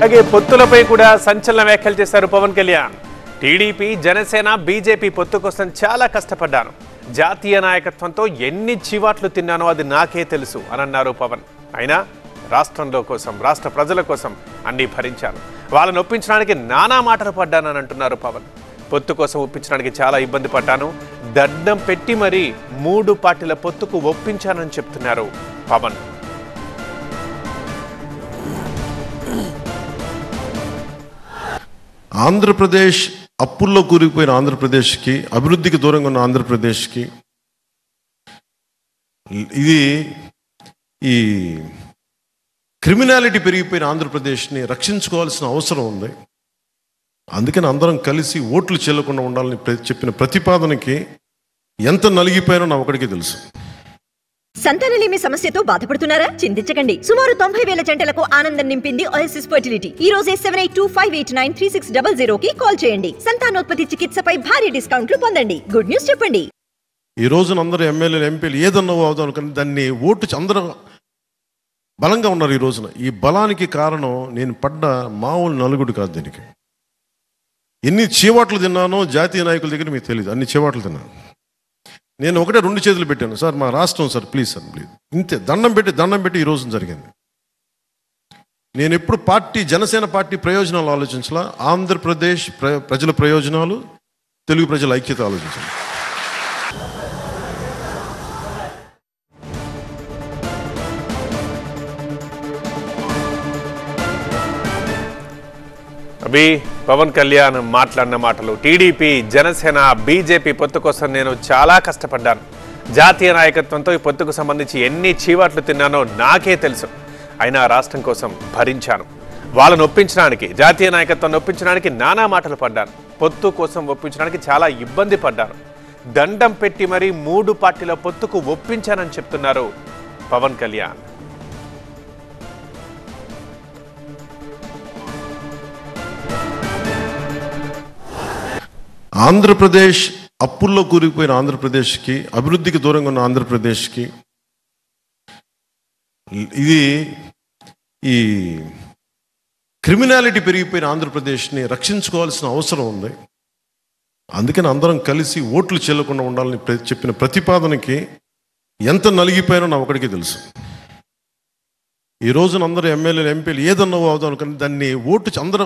అలాగే పొత్తులపై కూడా సంచలన వ్యాఖ్యలు చేశారు పవన్ కళ్యాణ్. టీడీపీ, జనసేన, బీజేపీ పొత్తు కోసం చాలా కష్టపడ్డాను. జాతీయ నాయకత్వంతో ఎన్ని చివాట్లు తిన్నానో అది నాకే తెలుసు అని అన్నారు పవన్. అయినా రాష్ట్ర ప్రజల కోసం అన్ని భరించాను. వాళ్ళని ఒప్పించడానికి నానా మాటలు పడ్డానని అంటున్నారు పవన్. పొత్తు కోసం ఒప్పించడానికి చాలా ఇబ్బంది పడ్డాను. దండం పెట్టి మరీ 3 పార్టీల పొత్తుకు ఒప్పించానని చెప్తున్నారు పవన్. ఆంధ్రప్రదేశ్ అప్పుల్లో కూరుకుపోయిన ఆంధ్రప్రదేశ్కి, అభివృద్ధికి దూరంగా ఉన్న ఆంధ్రప్రదేశ్కి ఈ క్రిమినాలిటీ పెరిగిపోయిన ఆంధ్రప్రదేశ్ని రక్షించుకోవాల్సిన అవసరం ఉంది. అందుకని అందరం కలిసి ఓట్లు చెల్లకుండా ఉండాలని చెప్పిన ప్రతిపాదనకి ఎంత నలిగిపోయానో నా ఒకడికి తెలుసు. సంతానలేమి సమస్యతో బాధపడుతున్నారా? చింతించకండి. సుమారు 90,000 జంటలకు ఆనందం నింపింది ఓఎస్ఎస్ ఫర్టిలిటీ. ఈ రోజే 7825893600 కి కాల్ చేయండి. సంతానోత్పత్తి చికిత్సపై భారీ డిస్కౌంట్లు పొందండి. గుడ్ న్యూస్ చెప్పండి. ఈ రోజున అందరూ ఎమ్మెల్యేలు, ఎంపీలు ఏదన్నా అవుదాం అనుకుని దాన్ని ఓటు అందరూ బలంగా ఉన్నారు. ఈ రోజున ఈ బలానికి కారణం నేను పడ్డ మామూలు నలుగుడు కాదు. దీనికి ఎన్ని చీవాట్లు తిన్నానో జాతీయ నాయకుల దగ్గర మీకు తెలియదు. అన్ని చీవాట్లు తిన్నాను. నేను 2 చేతులు పెట్టాను. సార్ మా రాష్ట్రం సార్, ప్లీజ్ సార్, ప్లీజ్, ఇంతే. దండం పెట్టి ఈ రోజున జరిగింది. నేను ఎప్పుడు జనసేన పార్టీ ప్రయోజనాలు ఆలోచించాలా, ఆంధ్రప్రదేశ్ ప్రజల ప్రయోజనాలు, తెలుగు ప్రజల ఐక్యత ఆలోచించాలి. పవన్ కళ్యాణ్ మాట్లాడిన మాటలు. టీడీపీ, జనసేన, బీజేపీ పొత్తు కోసం నేను చాలా కష్టపడ్డాను. జాతీయ నాయకత్వంతో ఈ పొత్తుకు సంబంధించి ఎన్ని చీవాట్లు తిన్నానో నాకే తెలుసు. అయినా రాష్ట్రం కోసం భరించాను. వాళ్ళని ఒప్పించడానికి, జాతీయ నాయకత్వాన్ని ఒప్పించడానికి నానా మాటలు పడ్డాను. పొత్తు కోసం ఒప్పించడానికి చాలా ఇబ్బంది పడ్డాను. దండం పెట్టి మరీ 3 పార్టీల పొత్తుకు ఒప్పించానని చెప్తున్నారు పవన్ కళ్యాణ్. ఆంధ్రప్రదేశ్ అప్పుల్లో కూరుకుపోయిన ఆంధ్రప్రదేశ్కి, అభివృద్ధికి దూరంగా ఉన్న ఆంధ్రప్రదేశ్కి ఈ క్రిమినాలిటీ పెరిగిపోయిన ఆంధ్రప్రదేశ్ని రక్షించుకోవాల్సిన అవసరం ఉంది. అందుకని అందరం కలిసి ఓట్లు చెల్లకుండా ఉండాలని చెప్పిన ప్రతిపాదనకి ఎంత నలిగిపోయానో నా ఒకడికి తెలుసు. ఈ రోజున అందరూ ఎమ్మెల్యేలు, ఎంపీలు ఏదన్నా అవుదాం అనుకుని దాన్ని ఓటు అందరూ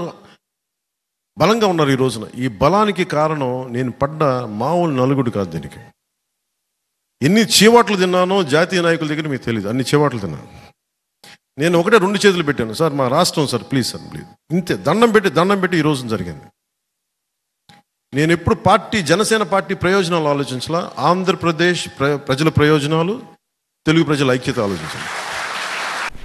బలంగా ఉన్నారు. ఈ రోజున ఈ బలానికి కారణం నేను పడ్డ మామూలు నలుగుడు కాదు. దీనికి ఎన్ని చీవాట్లు తిన్నానో జాతీయ నాయకుల దగ్గర మీకు తెలియదు. అన్ని చీవాట్లు తిన్నాను. నేను 2 చేతులు పెట్టాను. సార్ మా రాష్ట్రం సార్, ప్లీజ్ సార్, ప్లీజ్, ఇంతే. దండం పెట్టి ఈ రోజున జరిగింది. నేను ఎప్పుడు జనసేన పార్టీ ప్రయోజనాలు ఆలోచించాలా, ఆంధ్రప్రదేశ్ ప్రజల ప్రయోజనాలు, తెలుగు ప్రజల ఐక్యత ఆలోచించాలి.